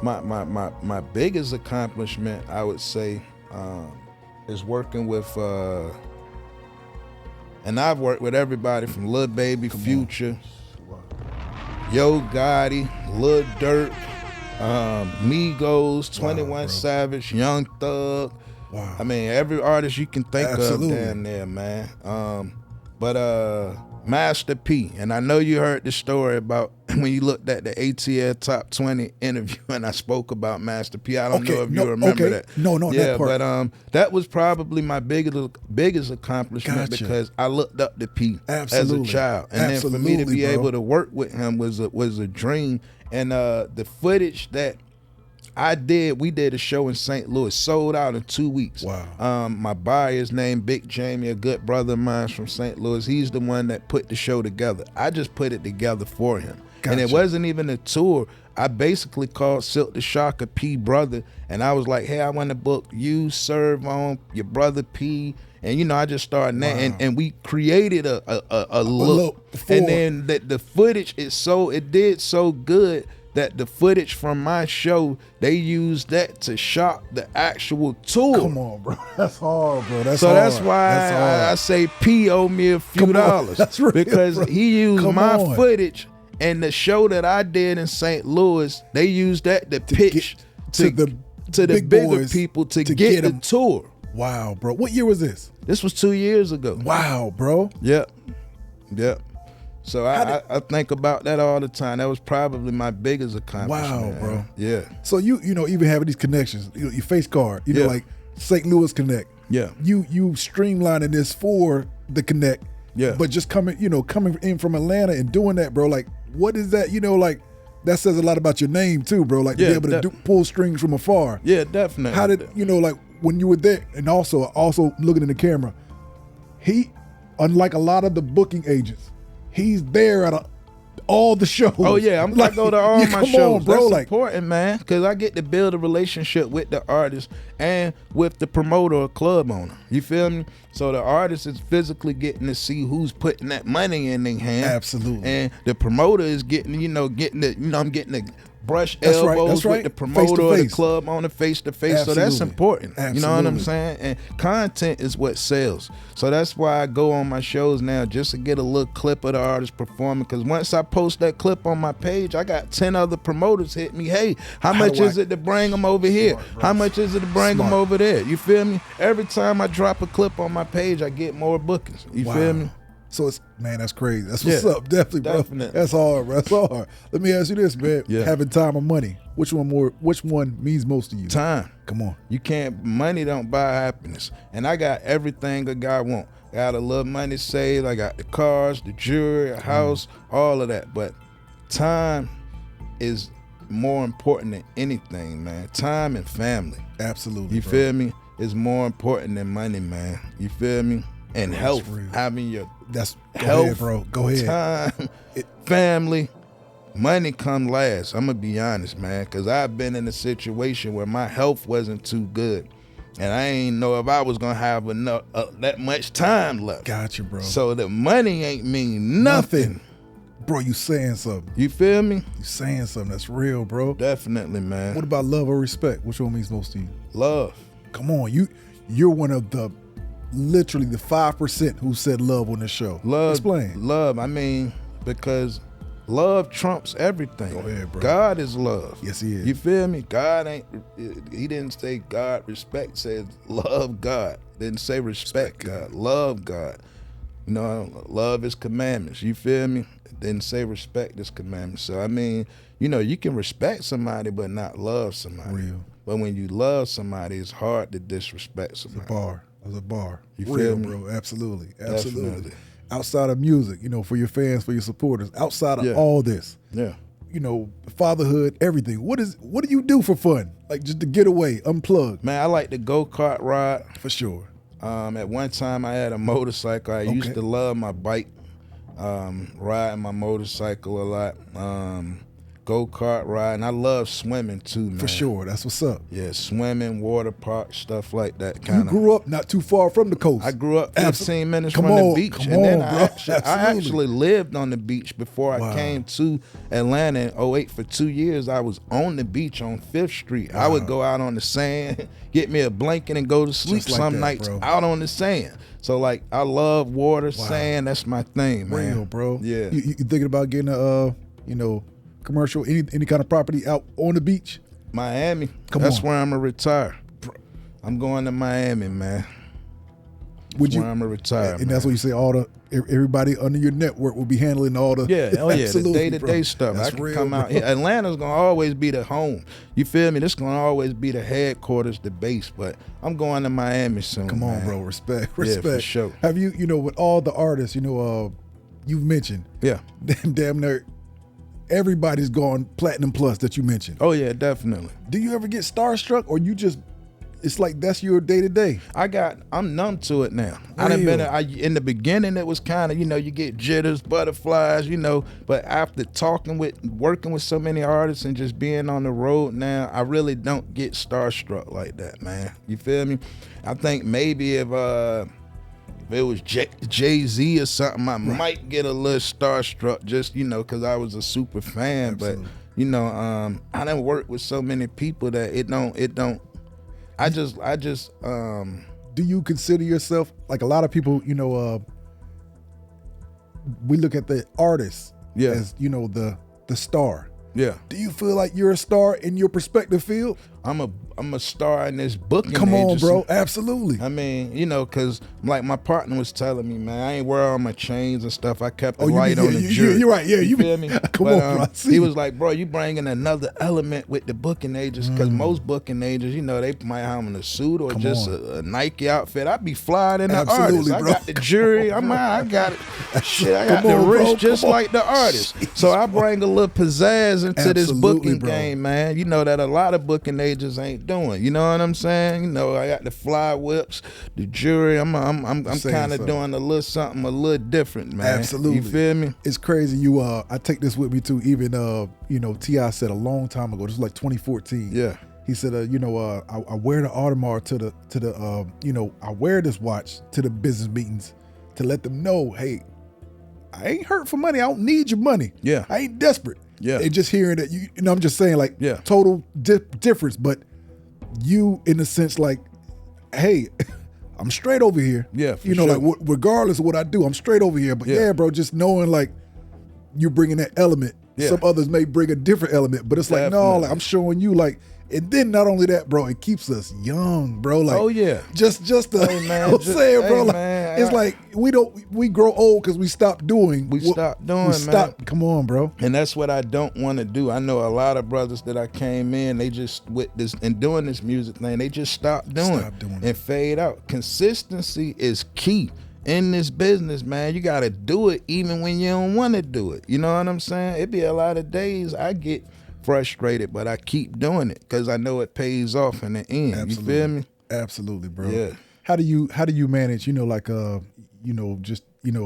My biggest accomplishment, I would say, is working with and I've worked with everybody from Lil Baby, Future, Yo Gotti, Lil Durk, Migos, 21 Savage, Young Thug. Wow. I mean, every artist you can think of down there, man. But Master P, and I know you heard the story about when you looked at the ATL Top 20 interview and I spoke about Master P. I don't know if you remember that. No, yeah, that part. But that was probably my biggest accomplishment because I looked up to P as a child. And then for me to be able to work with him was a dream. And the footage that we did a show in St. Louis, sold out in 2 weeks. Wow. My buyer's named Big Jamie, a good brother of mine from St. Louis. He's the one that put the show together. I just put it together for him. Gotcha. And it wasn't even a tour. I basically called Silk the Shocker P brother, and I was like, hey, I want to book you, Serve on, your brother P. And, you know, I just started and we created a look. And then the footage, it did so good that the footage from my show, they used that to shop the actual tour. Come on, bro. That's hard, bro. That's so hard. That's why I say P owe me a few dollars. That's real, because bro. he used my footage, and the show that I did in St. Louis, they used that to pitch to the bigger people to get the tour. Wow, bro. What year was this? This was 2 years ago. Wow, bro. Yep. So I think about that all the time. That was probably my biggest accomplishment. Wow, bro. Yeah. So you know, even having these connections, your face card, you know, like St. Louis Connect. Yeah. You streamlining this for the Connect. Yeah. But just coming in from Atlanta and doing that, bro, like what is that? You know, like that says a lot about your name too, bro. Like to be able to pull strings from afar. Yeah, definitely. How did you know, like when you were there, and also looking in the camera, he, unlike a lot of the booking agents, he's there at all the shows. Oh yeah, I'm like, go to all my shows. On, bro. That's important, man, because I get to build a relationship with the artist and with the promoter or club owner. You feel me? So the artist is physically getting to see who's putting that money in their hand. Absolutely. And the promoter is getting I'm getting the brush elbows with the promoter or the club owner face to face. So that's important. Absolutely. You know what I'm saying? And content is what sells. So that's why I go on my shows now just to get a little clip of the artist performing. Because once I post that clip on my page, I got 10 other promoters hit me. Hey, how much is it to bring them over here? How much is it to bring them over there? You feel me? Every time I drop a clip on my page, I get more bookings. You feel me? So it's, man, that's crazy. That's what's up. Definitely, bro. That's hard, bro. That's hard. Let me ask you this, man. Yeah. Having time or money, which one means most to you? Time. Come on. Money don't buy happiness. And I got everything a guy want. I got a little money saved. I got the cars, the jewelry, a house, all of that. But time is more important than anything, man. Time and family. Absolutely. You feel me? Is more important than money, man. You feel me? And health. Having your Go ahead, bro. Go ahead. Time, family, money come last. I'm gonna be honest, man, because I've been in a situation where my health wasn't too good, and I ain't know if I was gonna have enough that much time left. Gotcha, bro. So the money ain't mean nothing. Bro, you saying something. You feel me? You saying something. That's real, bro. Definitely, man. What about love or respect? Which one means most to you? Love. Come on, you're one of the literally the 5% who said love on this show. Love. Explain. Love. I mean, because love trumps everything. Go ahead, bro. God is love. Yes, he is. You feel me? God ain't. He didn't say God respect. Said love God. Didn't say respect God. Love God. You know, love is commandments. You feel me? Didn't say respect is commandments. So I mean, you know, you can respect somebody but not love somebody. Real. But when you love somebody, it's hard to disrespect somebody. It's a bar. You real, feel me? bro. Absolutely. Definitely. Outside of music, you know, for your fans, for your supporters, outside of all this, you know, fatherhood, everything. What do you do for fun? Like just to get away, unplug? Man, I like to go-kart ride. For sure. At one time I had a motorcycle. I used to love my bike, riding my motorcycle a lot. Go-kart riding. I love swimming too, man. For sure. That's what's up. Yeah, swimming, water park, stuff like that. You grew up not too far from the coast. I grew up 15 minutes from the beach. And then I actually lived on the beach before I came to Atlanta in 2008. For 2 years, I was on the beach on 5th Street. I would go out on the sand, get me a blanket and go to sleep some nights out on the sand. So, like, I love water, sand. That's my thing, man. Real, bro. Yeah. You thinking about getting a, you know, commercial, any kind of property out on the beach? Miami. That's where I'm gonna retire. I'm going to Miami, man. Where I'm gonna retire. And that's what you say. Everybody under your network will be handling all the the day-to-day stuff. That's I can real, come out here. Atlanta's gonna always be the home. You feel me? This gonna always be the headquarters, the base. But I'm going to Miami soon. Come on, man. bro. Respect. Yeah, for sure. Have you know, with all the artists, you know, you've mentioned. Yeah. Damn near everybody's gone platinum plus that you mentioned. Oh yeah, definitely. Do you ever get starstruck, or you just, it's like that's your day to day? I'm numb to it now. I done been in the beginning. It was kind of, you know, you get jitters, butterflies, you know. But after working with so many artists and just being on the road now, I really don't get starstruck like that, man. You feel me? I think maybe if it was Jay-Z or something, I might get a little starstruck, just, you know, because I was a super fan. Absolutely. But, you know, I done worked with so many people that it don't. I just. Do you consider yourself, like a lot of people, you know, we look at the artist as, you know, the star. Yeah. Do you feel like you're a star in your perspective field? I'm a star in this booking Come on, agency. bro. Absolutely. I mean, you know, because like my partner was telling me, man, I ain't wear all my chains and stuff. I kept the light on the jury. You're right. Yeah, you feel me? Come on, bro. He was like, bro, you bringing another element with the booking agents, because most booking agents, you know, they might have on a suit or a Nike outfit. I be flying in the artist. I got the jury. I got it. Shit, I got the wrist just like the artist. So I bring a little pizzazz into this booking game, man. You know that a lot of booking agents ain't doing. You know what I'm saying? You know, I got the fly whips, the jury. I'm kind of doing a little something a little different, man. Absolutely. You feel me? It's crazy. I take this with me too. Even you know, T.I. said a long time ago. This was like 2014. Yeah. He said, you know, I wear the Audemars to the you know, I wear this watch to the business meetings to let them know, hey, I ain't hurt for money. I don't need your money. Yeah. I ain't desperate. Yeah. And just hearing that, you know, I'm just saying, like, total difference. But you, in a sense, like, hey, I'm straight over here. Yeah, for you know, sure. like, regardless of what I do, I'm straight over here. But yeah, bro, just knowing, like, you're bringing that element. Yeah. Some others may bring a different element, but it's like, no, like, I'm showing you, like, and then not only that, bro, it keeps us young, bro. Like, oh yeah, just hey, man, I'm saying, bro. Hey, like, man, man. It's like we grow old because we stop doing. Come on, bro. And that's what I don't want to do. I know a lot of brothers that I came in, they just with this and doing this music thing, they just stop doing and fade out. Consistency is key in this business, man. You got to do it even when you don't want to do it. You know what I'm saying? It be a lot of days I get frustrated, but I keep doing it because I know it pays off in the end. Absolutely. You feel me? Absolutely, bro. Yeah. How do you manage, just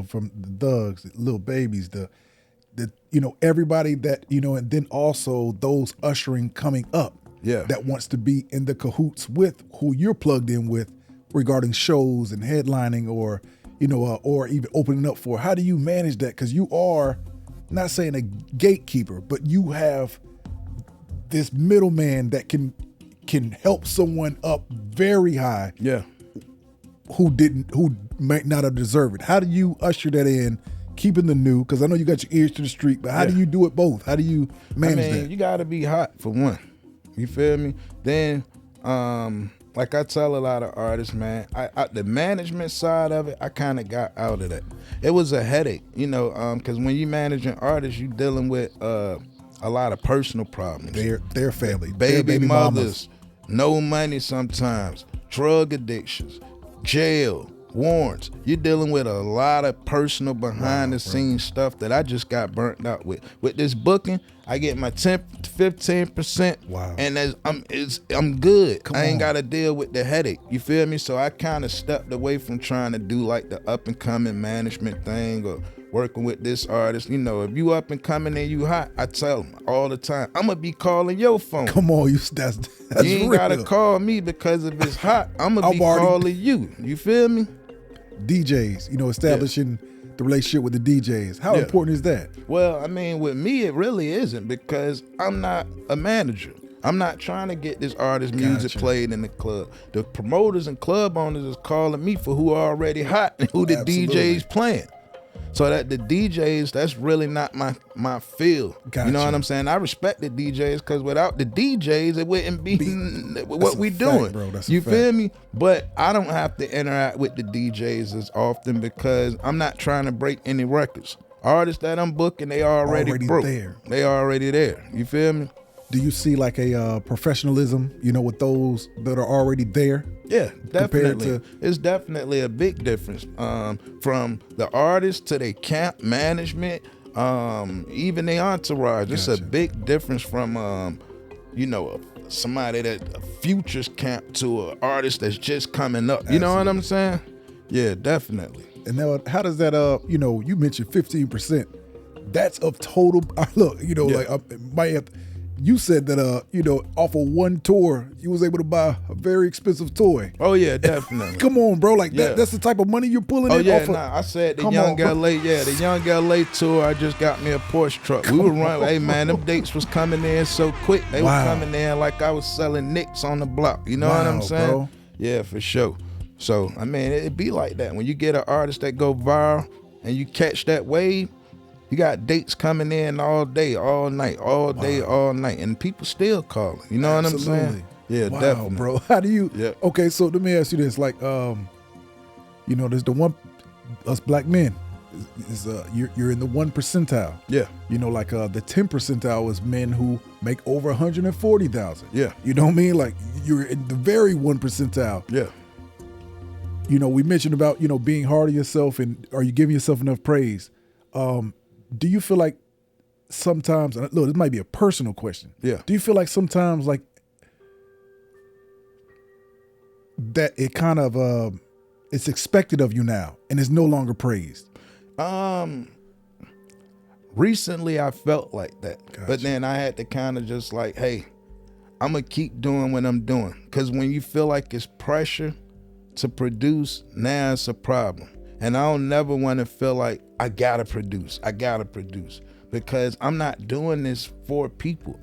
from the thugs, the little babies, the everybody that, and then also those ushering coming up that wants to be in the cahoots with who you're plugged in with regarding shows and headlining or even opening up for. How do you manage that? Because you are not saying a gatekeeper, but you have this middleman that can help someone up very high. Yeah. Who might not have deserved it. How do you usher that in, keeping the new? Because I know you got your ears to the street, but how do you do it both? How do you manage that? You got to be hot for one. You feel me? Then, like I tell a lot of artists, man, I the management side of it, I kind of got out of that. It was a headache, because when you managing artists, you dealing with a lot of personal problems. Their family, baby mothers, no money sometimes, drug addictions, jail, warrants. You're dealing with a lot of personal behind the scenes stuff that I just got burnt out with. With this booking, I get my 10 to 15%. Wow. And I'm good. I ain't got to deal with the headache. You feel me? So I kind of stepped away from trying to do like the up and coming management thing or working with this artist. If you up and coming and you hot, I tell them all the time, I'm going to be calling your phone. Come on, that's you ain't got to call me because if it's hot, I'm going to be calling you. You feel me? DJs, establishing the relationship with the DJs. How important is that? Well, with me, it really isn't because I'm not a manager. I'm not trying to get this artist music played in the club. The promoters and club owners is calling me for who are already hot and who the DJs playing. So that the DJs, that's really not my field. Gotcha. You know what I'm saying? I respect the DJs because without the DJs, it wouldn't be what we doing. Bro. That's you feel me? But I don't have to interact with the DJs as often because I'm not trying to break any records. Artists that I'm booking, they already broke. There. They already there. You feel me? Do you see like a professionalism, with those that are already there? Yeah, definitely. It's definitely a big difference from the artist to their camp management, even their entourage. It's a big difference from, somebody that a futures camp to an artist that's just coming up. You know what I'm saying? Yeah, definitely. And now, how does that? You mentioned 15%. That's of total. Look, like I might have. You said that, off of one tour, you was able to buy a very expensive toy. Oh, yeah, definitely. Come on, bro. Like, that's the type of money you're pulling in off of. I said the Young LA tour, I just got me a Porsche truck. We were running, hey, man, them dates was coming in so quick. They were coming in like I was selling nicks on the block. You know what I'm saying? Bro. Yeah, for sure. So, it be like that. When you get an artist that go viral and you catch that wave, you got dates coming in all day, all night, all day, all night, and people still calling. You know what I'm saying? Yeah, definitely, bro. How do you? Yeah. Okay, so let me ask you this: like, there's the one us black men. You're in the 1 percentile. Yeah. The 10 percentile is men who make over 140,000. Yeah. You know what I mean? Like you're in the very 1 percentile. Yeah. We mentioned about being hard on yourself, and are you giving yourself enough praise? Do you feel like sometimes, look, this might be a personal question. Yeah. Do you feel like sometimes like that it kind of, it's expected of you now and it's no longer praised? Recently I felt like that, Gotcha. But then I had to kind of just like, hey, I'm gonna keep doing what I'm doing. Cause when you feel like it's pressure to produce, now it's a problem. And I don't never want to feel like I gotta produce because I'm not doing this for people.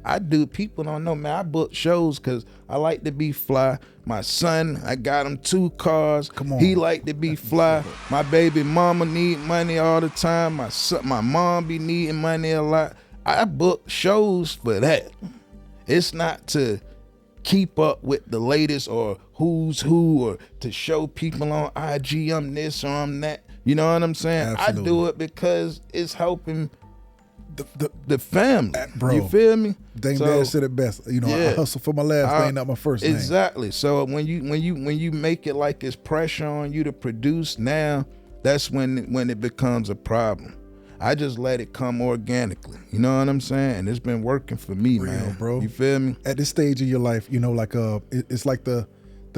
People don't know, man, I book shows because I like to be fly. My son, I got him 2 cars. Come on. He like to be fly. My baby mama need money all the time. My mom be needing money a lot. I book shows for that. It's not to keep up with the latest or who's who, or to show people on IG I'm this or I'm that. You know what I'm saying? Absolutely. I do it because it's helping the family. Bro, you feel me? Dame Dad said it best. You know, I hustle for my last name, not my first name. Exactly. So when you make it like it's pressure on you to produce now, that's when it becomes a problem. I just let it come organically. You know what I'm saying? And it's been working for me, man. Bro. You feel me? At this stage of your life, you know, like it's like the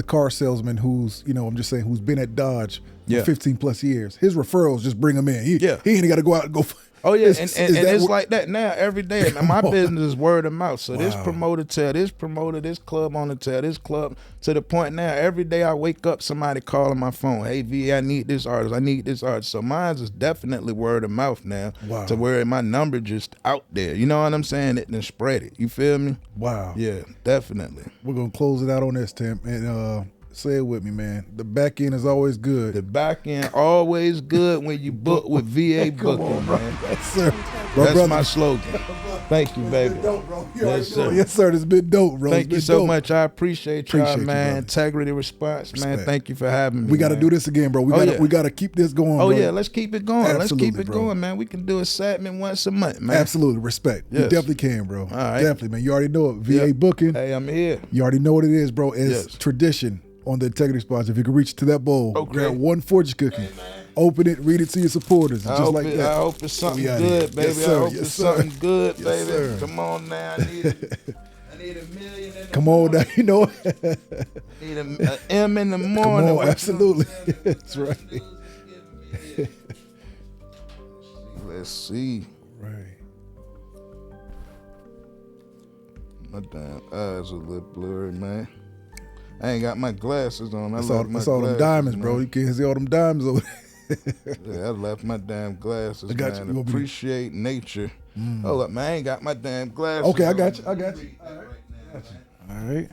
car salesman who's, you know, I'm just saying, who's been at Dodge for 15 plus years. His referrals just bring him in. He ain't got to go out and go. Oh yeah, and it's like that now every day. My business is word of mouth. So this promoter tell this promoter, this club owner tell this club, to the point now every day I wake up, somebody calling my phone. Hey V, I need this artist. I need this artist. So mine's is definitely word of mouth now. Wow. To where my number just out there. You know what I'm saying? It then spread it. You feel me? Wow. Yeah, definitely. We're gonna close it out on this, Tim, and say it with me, man. The back end is always good. The back end always good when you book with VA booking, man. Yes, sir. That's my slogan. Thank you, baby. Dope, bro. Yes, sir. Yes, sir. It's been dope, bro. Thank you so dope. much. I appreciate y'all, man. You, Integrity, response, man. Respect. Thank you for having me. We got to do this again, bro. We got to keep this going. Oh bro. yeah, let's keep it going. Absolutely, let's keep it bro. going, man. We can do a segment once a month, man. Absolutely, respect. Yes. You definitely can, bro. All right. Definitely, man. You already know it. VA booking. Hey, I'm here. You already know what it is, bro. It's tradition on the Integrity Spots. If you can reach to that bowl, grab one fortune cookie, open it, read it to your supporters, I just like that. I hope it's something We good, baby. Yes, sir. I hope Yes, it's sir. something good, Yes, baby. sir. Come on now. I need $1 million. Come on now, you know. Need a M in the Come morning. on, absolutely. That's right. Let's see. Right. My damn eyes a little blurry, man. I ain't got my glasses on. That's all them diamonds, bro. You can't see all them diamonds over there. Yeah, I left my damn glasses, I got man. you. Appreciate nature. Hold up, man. I ain't got my damn glasses. Okay, I on. got you. All right.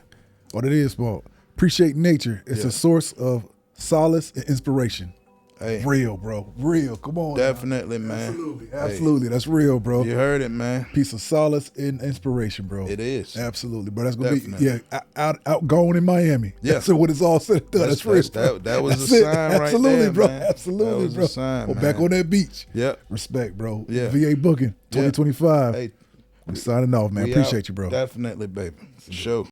What it is, Paul. Appreciate nature. It's a source of solace and inspiration. Hey, Real, bro. Real. Come on. definitely, man. Absolutely. That's real, bro. You heard it, man. Piece of solace and inspiration, bro. It is. Absolutely, bro. That's gonna Definitely. be outgoing in Miami. Yeah. That's what it's all said and done. That's real. That was That's a it. sign right Absolutely, there, bro. man. Absolutely, That was bro. a sign, Well, man. back on that beach. Yep. Respect, bro. Yeah. VA booking 2025. Hey, I'm signing off, man. we Appreciate out. you, bro. Definitely, baby. For sure.